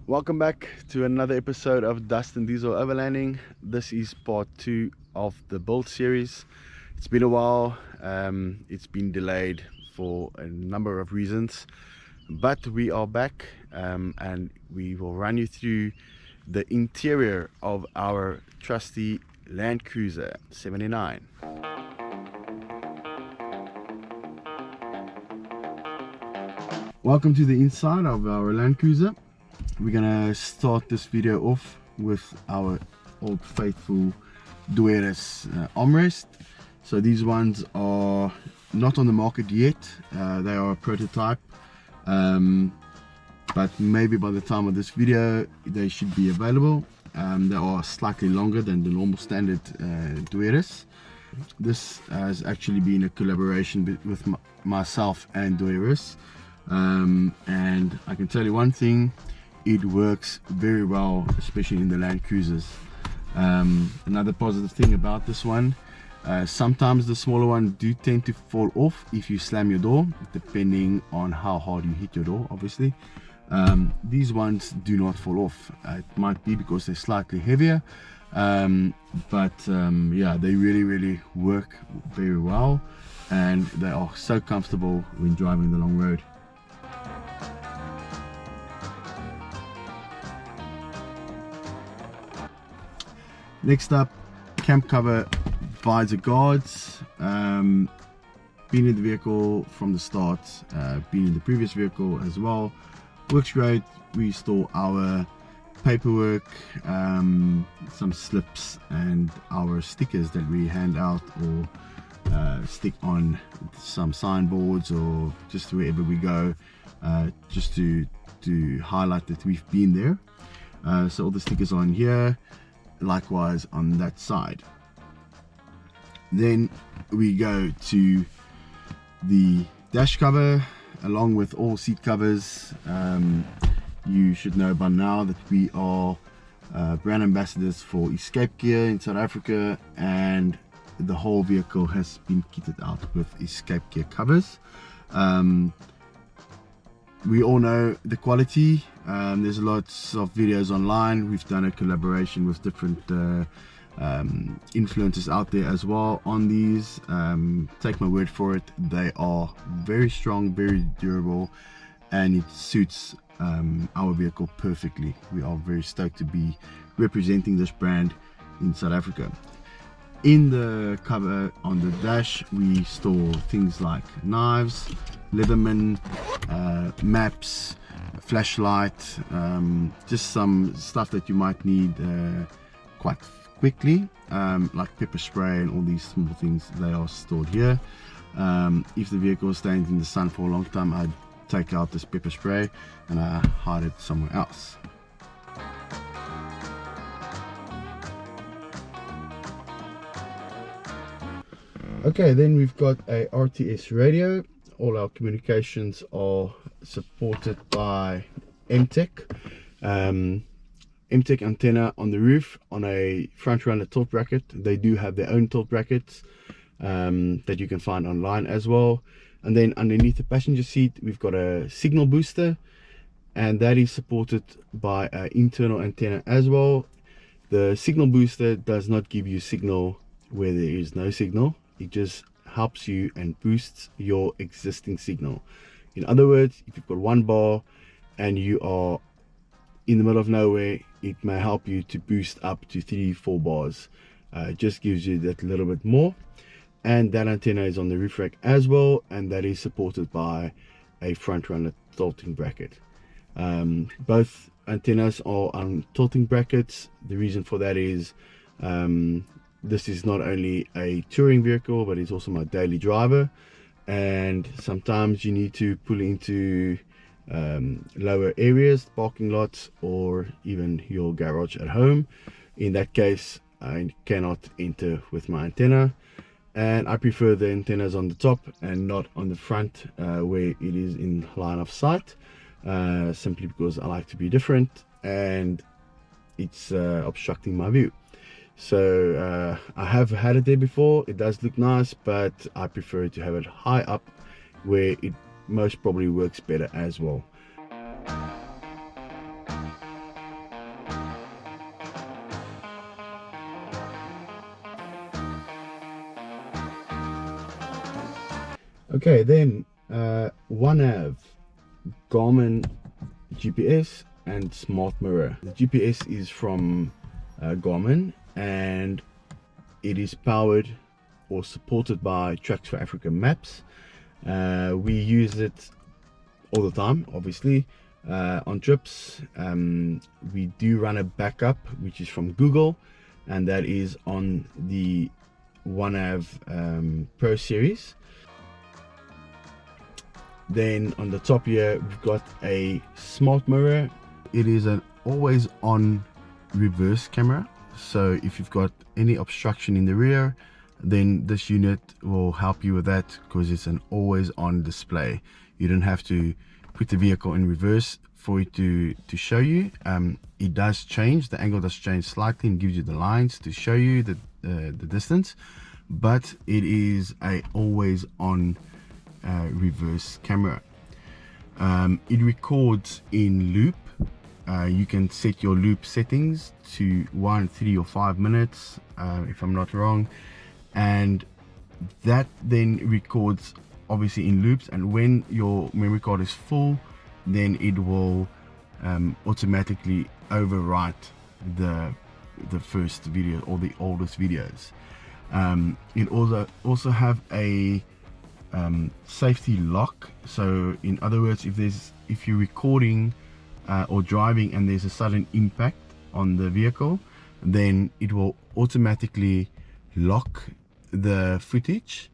Welcome back to another episode of Dust and Diesel Overlanding. This is part 2 of the build series. It's been a while, it's been delayed for a number of reasons, but we are back and we will run you through the interior of our trusty Land Cruiser 79. Welcome to the inside of our Land Cruiser. We're gonna start this video off with our old faithful DJI armrest. So these ones are not on the market yet, they are a prototype, but maybe by the time of this video they should be available. They are slightly longer than the normal standard DJI. This has actually been a collaboration with myself and DJI, and I can tell you one thing: it works very well, especially in the Land Cruisers. Another positive thing about this one, sometimes the smaller ones do tend to fall off if you slam your door, depending on how hard you hit your door, obviously. These ones do not fall off. It might be because they're slightly heavier, but yeah, they really work very well, and they are so comfortable when driving the long road. Next up, camp cover visor guards. Been in the vehicle from the start, been in the previous vehicle as well. Works great. We store our paperwork, some slips, and our stickers that we hand out or stick on some signboards or just wherever we go, just to highlight that we've been there. So all the stickers are in here, likewise on that side. Then we go to the dash cover along with all seat covers. You should know by now that we are brand ambassadors for Escape Gear in South Africa, and the whole vehicle has been kitted out with Escape Gear covers. We all know the quality. There's lots of videos online. We've done a collaboration with different influencers out there as well on these. Take my word for it, they are very strong, very durable, and it suits our vehicle perfectly. We are very stoked to be representing this brand in South Africa. In the cover on the dash, we store things like knives, Leatherman, maps, flashlight, just some stuff that you might need quite quickly, like pepper spray and all these small things. They are stored here. If the vehicle stays in the sun for a long time, I take out this pepper spray and I hide it somewhere else. Okay, then we've got a RTS radio. All our communications are supported by MTech. MTech antenna on the roof on a front runner tilt bracket. They do have their own tilt brackets that you can find online as well. And then underneath the passenger seat, we've got a signal booster, and that is supported by an internal antenna as well. The signal booster does not give you signal where there is no signal. It just helps you and boosts your existing signal. In other words, if you've got one bar and you are in the middle of nowhere, it may help you to boost up to 3-4 bars. It just gives you that little bit more. And that antenna is on the roof rack as well, and that is supported by a front runner tilting bracket. Both antennas are on tilting brackets. The reason for that is this is not only a touring vehicle, but it's also my daily driver, and sometimes you need to pull into lower areas, parking lots, or even your garage at home. In that case, I cannot enter with my antenna, and I prefer the antennas on the top and not on the front where it is in line of sight, simply because I like to be different and it's obstructing my view. So I have had it there before. It does look nice, but I prefer to have it high up where it most probably works better as well. Okay, then OneAv, Garmin GPS and smart mirror. The GPS is from Garmin, and it is powered or supported by Tracks for Africa maps. We use it all the time, obviously, on trips. We do run a backup which is from Google, and that is on the OneAv Pro series. Then on the top here we've got a smart mirror. It is an always on reverse camera, so if you've got any obstruction in the rear, then this unit will help you with that, because it's an always on display. You don't have to put the vehicle in reverse for it to show you. It does change, the angle does change slightly and gives you the lines to show you the distance, but it is a always on reverse camera. It records in loop. You can set your loop settings to 1, 3 or 5 minutes, if I'm not wrong, and that then records obviously in loops, and when your memory card is full, then it will automatically overwrite the first video or the oldest videos. It also have a safety lock, so in other words, if you're recording or driving and there's a sudden impact on the vehicle, then it will automatically lock the footage,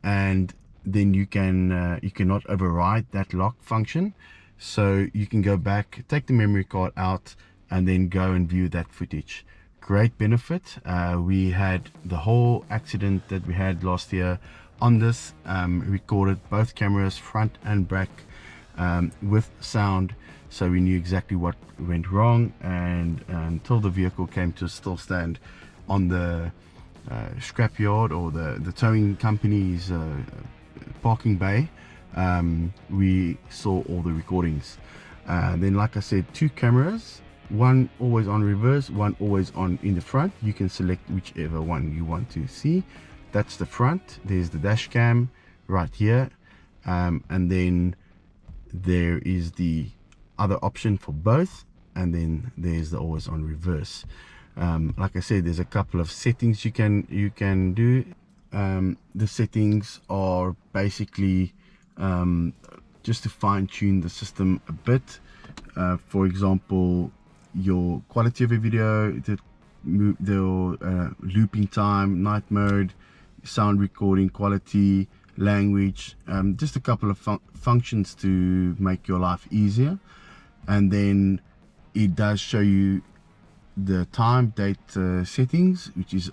and then you cannot override that lock function. So you can go back, take the memory card out, and then go and view that footage. Great benefit. We had the whole accident that we had last year on this, recorded both cameras, front and back, with sound, so we knew exactly what went wrong, and until the vehicle came to a still stand on the scrapyard or the towing company's parking bay, we saw all the recordings. Then, like I said, 2 cameras, one always on reverse, one always on in the front. You can select whichever one you want to see. That's the front. There's the dash cam right here, and then there is the other option for both, and then there's the always on reverse. Like I said, there's a couple of settings you can do. The settings are basically just to fine-tune the system a bit. For example, your quality of a video, the looping time, night mode, sound recording quality, language, just a couple of functions to make your life easier. And then it does show you the time, date settings, which is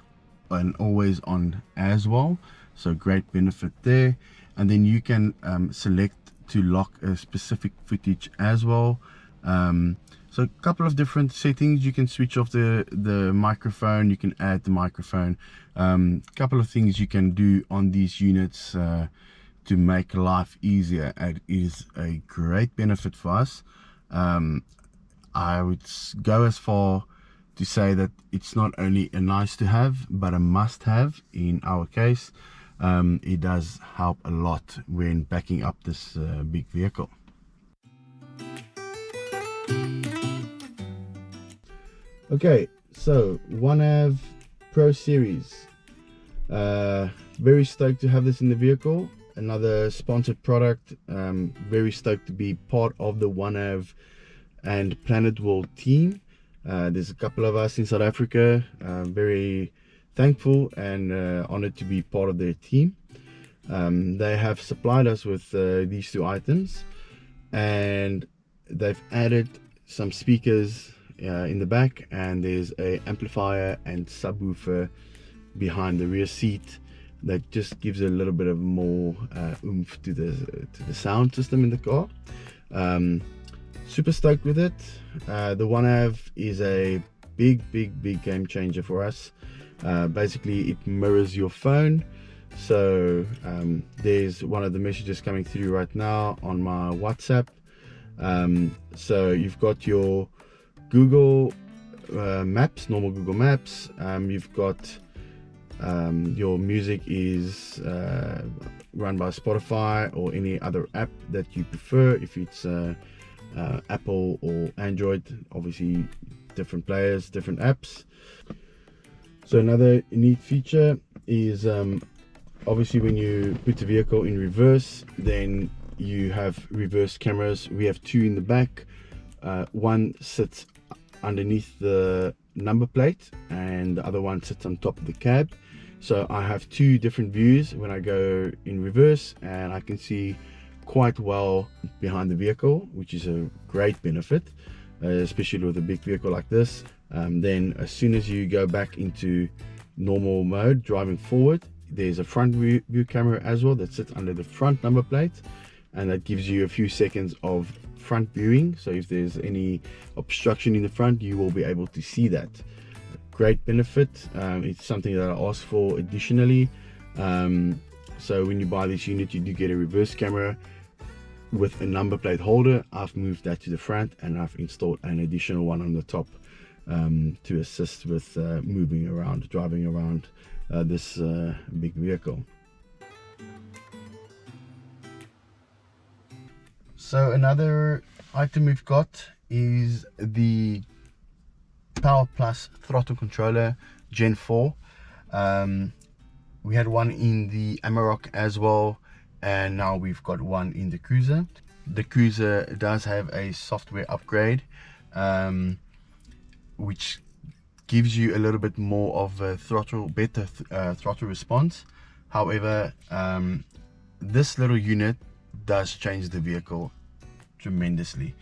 an always on as well, so great benefit there. And then you can select to lock a specific footage as well. So a couple of different settings. You can switch off the microphone, you can add the microphone. Couple of things you can do on these units to make life easier. It is a great benefit for us. I would go as far to say that it's not only a nice to have, but a must have in our case. It does help a lot when backing up this big vehicle. Okay, so OneAv Pro Series, very stoked to have this in the vehicle. Another sponsored product. Very stoked to be part of the OneAv and Planet World team. There's a couple of us in South Africa. Very thankful and honored to be part of their team. They have supplied us with these 2 items, and they've added some speakers in the back, and there's a amplifier and subwoofer behind the rear seat that just gives a little bit of more oomph to the sound system in the car. Super stoked with it. The OneAv is a big game changer for us. Basically it mirrors your phone, so there's one of the messages coming through right now on my WhatsApp. So you've got your Google Maps, normal Google Maps. You've got your music is run by Spotify or any other app that you prefer. If it's Apple or Android, obviously different players, different apps. So another neat feature is obviously when you put the vehicle in reverse, then you have reverse cameras. We have two in the back. One sits underneath the number plate and the other one sits on top of the cab. So I have two different views when I go in reverse, and I can see quite well behind the vehicle, which is a great benefit, especially with a big vehicle like this. Then as soon as you go back into normal mode, driving forward, there's a front view camera as well that sits under the front number plate, and that gives you a few seconds of front viewing. So if there's any obstruction in the front, you will be able to see that. Great benefit. It's something that I asked for additionally. So when you buy this unit, you do get a reverse camera with a number plate holder. I've moved that to the front, and I've installed an additional one on the top to assist with moving around, driving around this big vehicle. So another item we've got is the Power Plus throttle controller Gen 4. We had one in the Amarok as well, and now we've got one in the Cruiser. The Cruiser does have a software upgrade, which gives you a little bit more of a better throttle response. However, this little unit does change the vehicle tremendously.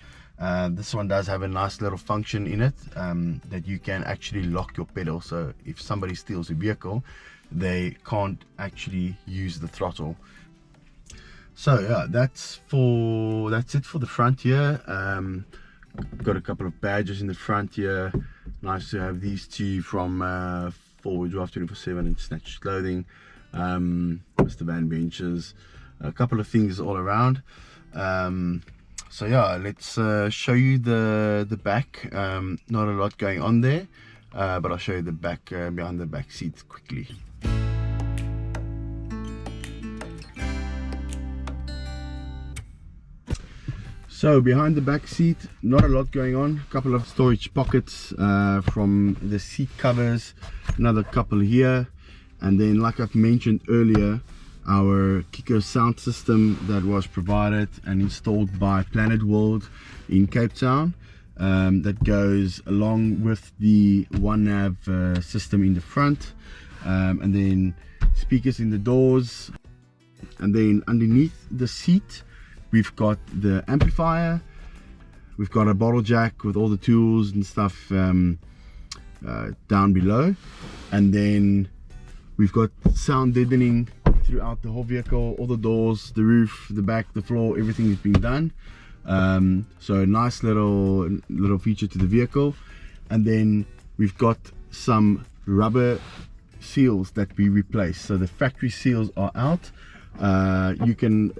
This one does have a nice little function in it, that you can actually lock your pedal. So if somebody steals a vehicle, they can't actually use the throttle. So yeah, that's it for the front here. Got a couple of badges in the front here. Nice to have these two from 4-wheel drive 24/7 and Snatch Clothing, Mr. Van Benches, a couple of things all around. So yeah, let's show you the back. Not a lot going on there, but I'll show you the back, behind the back seat quickly. So behind the back seat, not a lot going on. A couple of storage pockets from the seat covers, another couple here, and then like I've mentioned earlier, our Kiko sound system that was provided and installed by Planet World in Cape Town, that goes along with the OneNav system in the front, and then speakers in the doors, and then underneath the seat we've got the amplifier, we've got a bottle jack with all the tools and stuff down below, and then we've got sound deadening throughout the whole vehicle. All the doors, the roof, the back, the floor, everything has been done. So a nice little feature to the vehicle. And then we've got some rubber seals that we replaced. So the factory seals are out. You can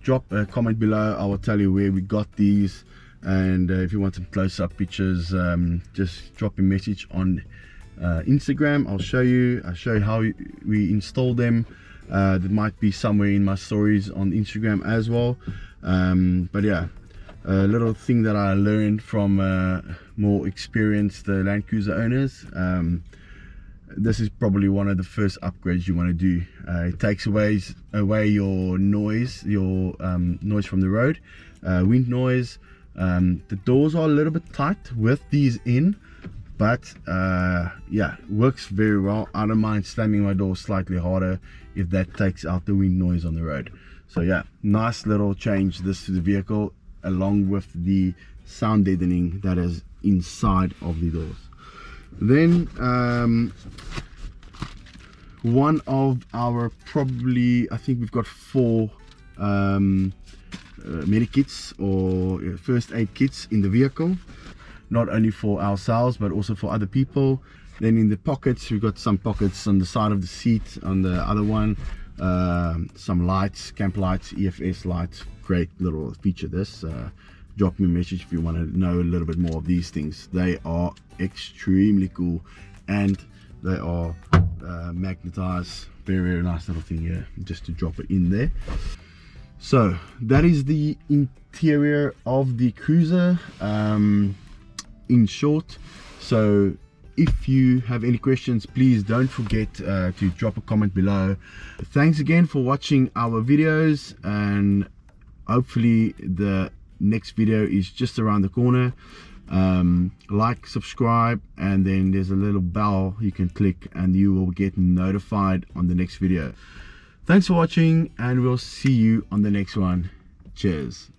drop a comment below. I will tell you where we got these, and if you want some close-up pictures, just drop a message on Instagram. I'll show you how we install them. That might be somewhere in my stories on Instagram as well. But yeah, a little thing that I learned from more experienced Land Cruiser owners. This is probably one of the first upgrades you want to do. It takes away your noise, noise from the road, wind noise. The doors are a little bit tight with these in, but yeah, works very well. I don't mind slamming my door slightly harder if that takes out the wind noise on the road. So yeah, nice little change this to the vehicle, along with the sound deadening that is inside of the doors. Then one of our, probably, I think we've got 4 medikits or first aid kits in the vehicle, not only for ourselves but also for other people. Then in the pockets, we've got some pockets on the side of the seat. On the other one, some lights, camp lights, EFS lights. Great little feature this. Drop me a message if you want to know a little bit more of these things. They are extremely cool, and they are magnetized. Very nice little thing here, just to drop it in there. So that is the interior of the cruiser in short. So if you have any questions, please don't forget to drop a comment below. Thanks again for watching our videos, and hopefully the next video is just around the corner. Like, subscribe, and then there's a little bell you can click and you will get notified on the next video. Thanks for watching, and we'll see you on the next one. Cheers.